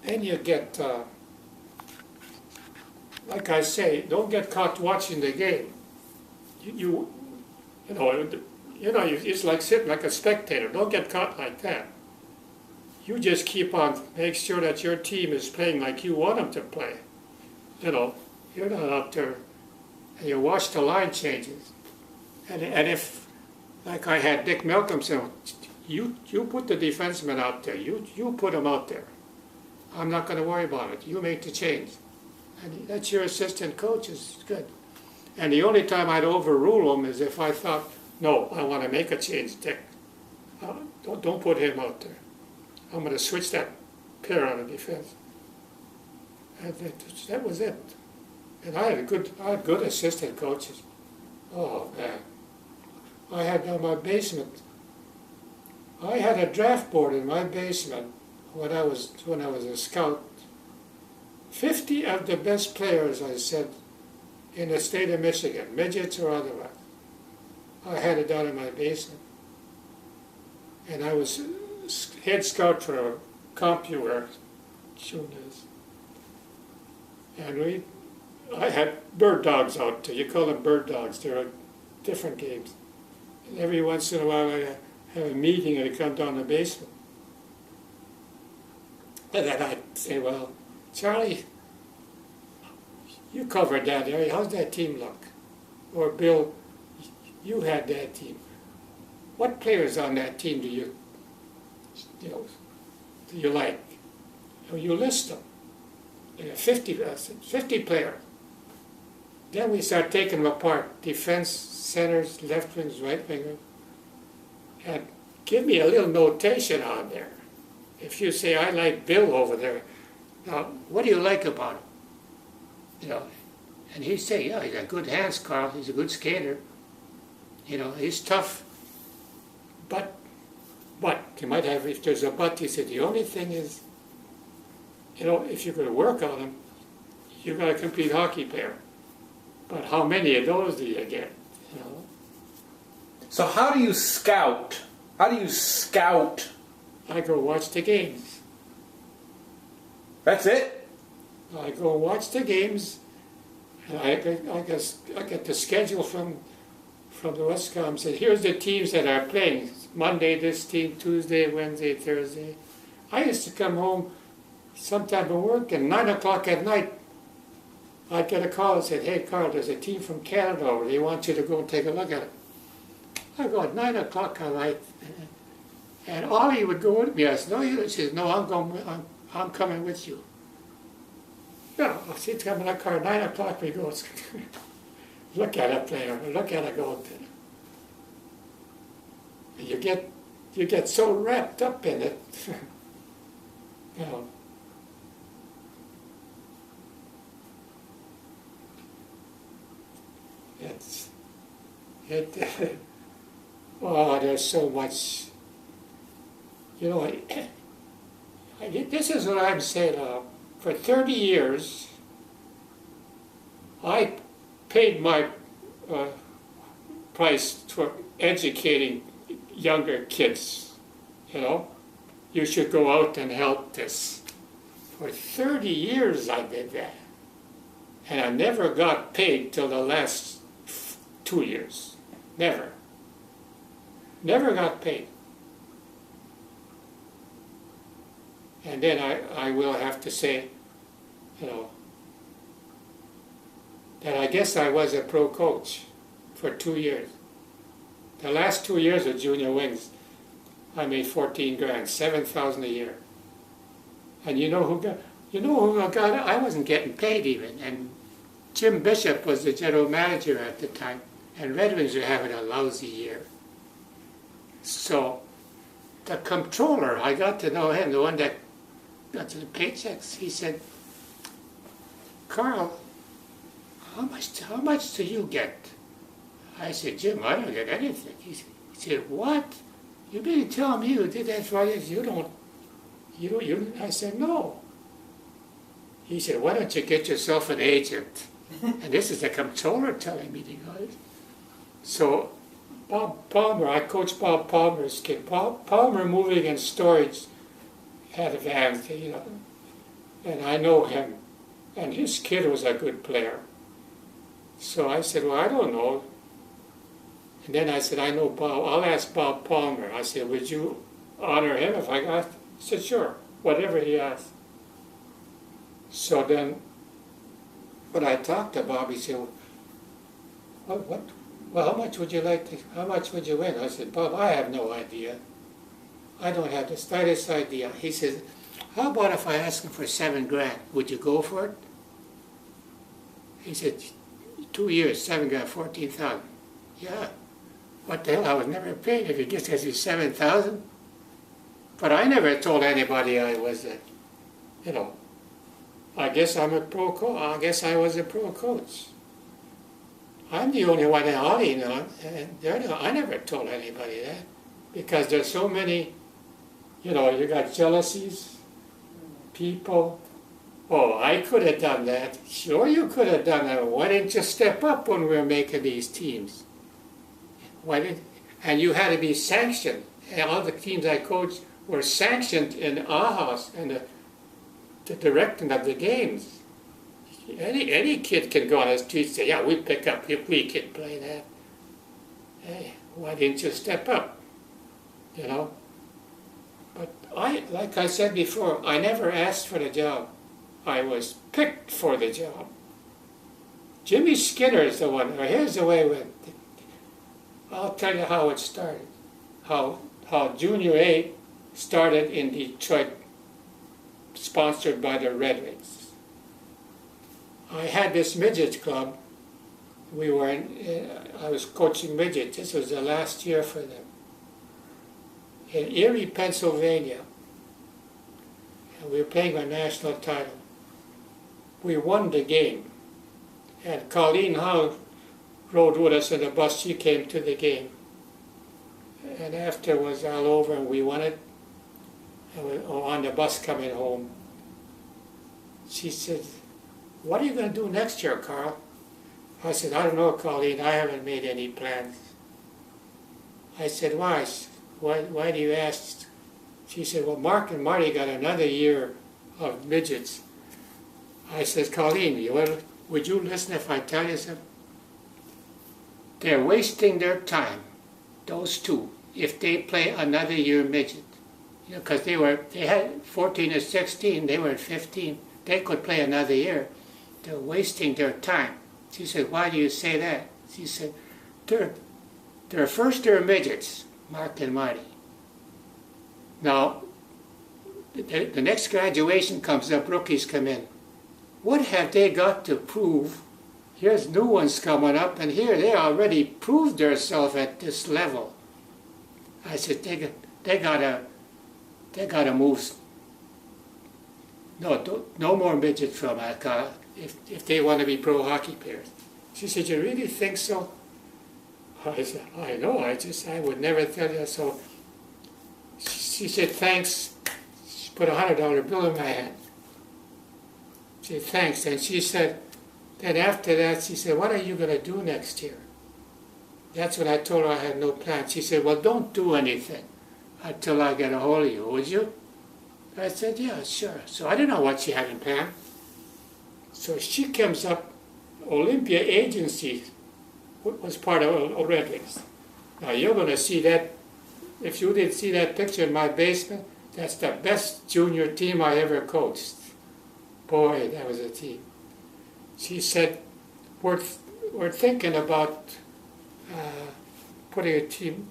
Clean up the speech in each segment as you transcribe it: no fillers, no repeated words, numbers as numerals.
then you get, like I say, don't get caught watching the game. You know, it's like sitting like a spectator. Don't get caught like that. You just keep on, make sure that your team is playing like you want them to play. You know, you're not out there, and you watch the line changes. And if, like I had Dick Malcolm say, you put the defenseman out there, you put him out there. I'm not going to worry about it. You make the change. And that's your assistant coach is good. And the only time I'd overrule him is if I thought, no, I want to make a change, Dick. Don't put him out there. I'm going to switch that pair on the defense. And that was it. And I had good assistant coaches. Oh man, I had in my basement. I had a draft board in my basement when I was a scout. 50 of the best players, I said, in the state of Michigan, midgets or otherwise. I had it down in my basement. And I was head scout for a CompuWare juniors. And I had bird dogs out there. You call them bird dogs. They're different games. And every once in a while I have a meeting and I come down the basement. And then I'd say, well, Charlie, you covered that area. How's that team look? Or Bill, you had that team. What players on that team do you like? You list them. 50 players. Then we start taking them apart. Defense, centers, left wings, right wingers. And give me a little notation on there. If you say, I like Bill over there, now, what do you like about him? You know, and he'd say, yeah, he's got good hands, Carl. He's a good skater. You know, he's tough. But, you might have, if there's a but, he said, the only thing is, you know, if you're going to work on him, you've got a complete hockey player. But how many of those do you get? You know? So how do you scout? How do you scout? I go watch the games. That's it? I go watch the games, and I get the schedule from the Westcom. Said, here's the teams that are playing. Monday this team, Tuesday, Wednesday, Thursday. I used to come home sometime from work, and 9 o'clock at night, I'd get a call and said, hey, Carl, there's a team from Canada over. They want you to go and take a look at it. I go at 9 o'clock at night, and Ollie would go with me. I said, no, you. She says, no, I'm coming with you. Yeah, she'd come in that car at 9 o'clock. We go, look at it player, look at it go. You get so wrapped up in it, you know. Oh, there's so much. You know, this is what I'm saying. For 30 years, I paid my price for educating younger kids. You know, you should go out and help this. For 30 years I did that. And I never got paid till the last 2 years. Never. Never got paid. And then I will have to say, you know, that I guess I was a pro coach for 2 years. The last 2 years of junior wings, I made 14 grand, 7,000 a year. And you know who got it? I wasn't getting paid even. And Jim Bishop was the general manager at the time, and Red Wings were having a lousy year. So the comptroller, I got to know him, the one that got to the paychecks. He said, Carl, how much do you get? I said, Jim, I don't get anything. He said, what? You mean to tell me you did that for years? You don't. I said, no. He said, why don't you get yourself an agent? And this is the comptroller telling me to go. So Bob Palmer, I coached Bob Palmer's kid. Palmer Moving and Storage had a van, you know. and I know him, and his kid was a good player. So I said, well, I don't know. And then I said, I know Bob. I'll ask Bob Palmer. I said, would you honor him if I got? He said, sure, whatever he asked. So then, when I talked to Bob, he said, well, how much would you like to, how much would you win? I said, Bob, I have no idea. I don't have the slightest idea. He says, how about if I ask him for $7,000? Would you go for it? He said, 2 years, $7,000, 14,000. Yeah. What the hell? I was never paid if he just gives you 7,000. But I never told anybody I was I guess I'm a pro coach. I guess I was a pro coach. I'm the only one out, and I never told anybody that because there's so many, you got jealousies, people. Oh, I could have done that. Sure, you could have done that. Why didn't you step up when we were making these teams? And you had to be sanctioned. And all the teams I coached were sanctioned in Ahaus and the directing of the games. Any kid can go on the street and say, yeah, we pick up if we can play that. Hey, why didn't you step up? But like I said before, I never asked for the job. I was picked for the job. Jimmy Skinner is the one. Here's the way it went. I'll tell you how it started. How Junior A started in Detroit, sponsored by the Red Wings. I had this midget club. I was coaching midgets. This was the last year for them. In Erie, Pennsylvania. And we were playing a national title. We won the game. And Colleen Howe rode with us in the bus. She came to the game. And after it was all over and we won it, and we were on the bus coming home, she said, what are you going to do next year, Carl? I said, I don't know, Colleen. I haven't made any plans. I said, why? Why do you ask? She said, well, Mark and Marty got another year of midgets. I said, Colleen, would you listen if I tell you something? They're wasting their time, those two, if they play another year midget. Because they had 14 or 16, they were at 15. They could play another year. They're wasting their time. She said, why do you say that? She said, they're first-year midgets, Mark and Marty. Now, the next graduation comes up, rookies come in. What have they got to prove? Here's new ones coming up, and here they already proved themselves at this level. I said, they gotta move. No more midget from Alcala if they want to be pro hockey players. She said, you really think so? I said, I know, I would never tell you. So she said, thanks. She put a $100 bill in my hand. She said, thanks. And she said, then after that, she said, what are you going to do next year? That's when I told her I had no plan. She said, well, don't do anything until I get a hold of you, would you? I said, yeah, sure. So I didn't know what she had in plan. So she comes up, Olympia Agency was part of Red Wings. Now you're going to see that, if you didn't see that picture in my basement, that's the best junior team I ever coached. Boy, that was a team. She said, we're thinking about putting a team,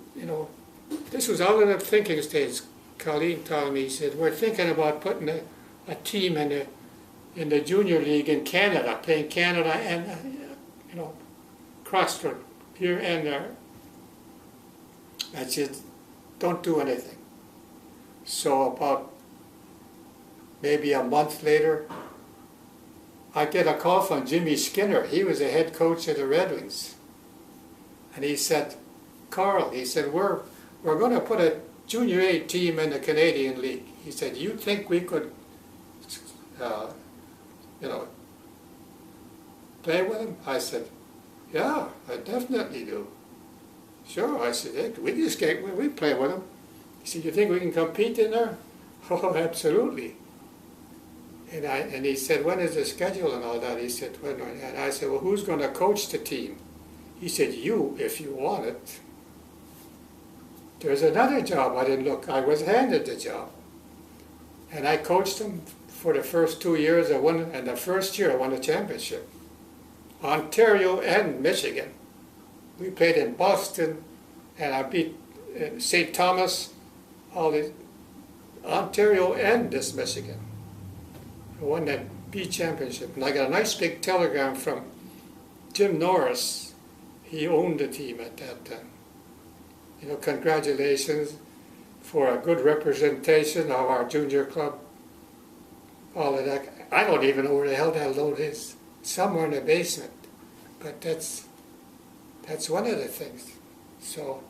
this was all in the thinking stage. Colleen told me, he said, we're thinking about putting a team in the junior league in Canada, playing Canada and, cross-country, here and there. I said, don't do anything. So about maybe a month later, I get a call from Jimmy Skinner. He was the head coach of the Red Wings. And he said, Carl, he said, we're going to put a Junior A team in the Canadian League. He said, you think we could, play with him? I said, yeah, I definitely do. Sure, I said, hey, we play with him. He said, you think we can compete in there? Oh, absolutely. And he said, when is the schedule and all that? He said, when? And I said, well, who's going to coach the team? He said, you, if you want it. There's another job. I didn't look. I was handed the job. And I coached them for the first 2 years. I won, and the first year I won a championship. Ontario and Michigan. We played in Boston, and I beat St. Thomas, all these, Ontario and this Michigan. I won that B championship. And I got a nice big telegram from Jim Norris. He owned the team at that time. You know, congratulations for a good representation of our junior club. All of that. I don't even know where the hell that load is. Somewhere in the basement. But that's one of the things. So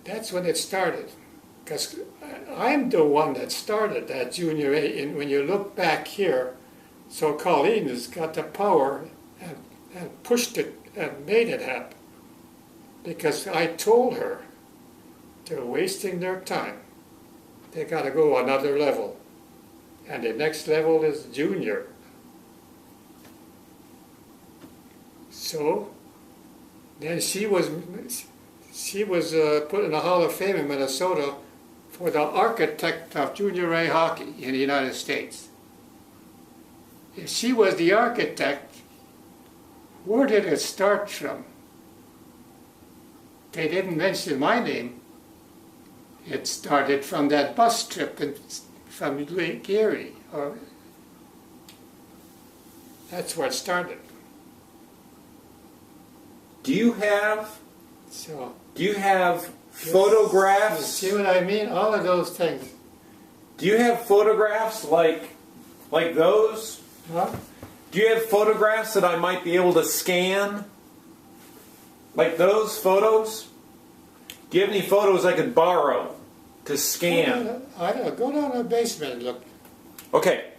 that's when it started. Because I'm the one that started that junior A. And when you look back here, so Colleen has got the power and pushed it and made it happen. Because I told her they're wasting their time. They got to go another level. And the next level is junior. So then she was put in the Hall of Fame in Minnesota for the architect of junior A hockey in the United States. If she was the architect, where did it start from? They didn't mention my name. It started from that bus trip from Lake Erie. That's where it started. Do you have Yes, photographs? you see what I mean? All of those things. Do you have photographs like those? Huh? Do you have photographs that I might be able to scan? Like those photos? Do you have any photos I could borrow to scan? I don't know. Go down to the basement and look. Okay.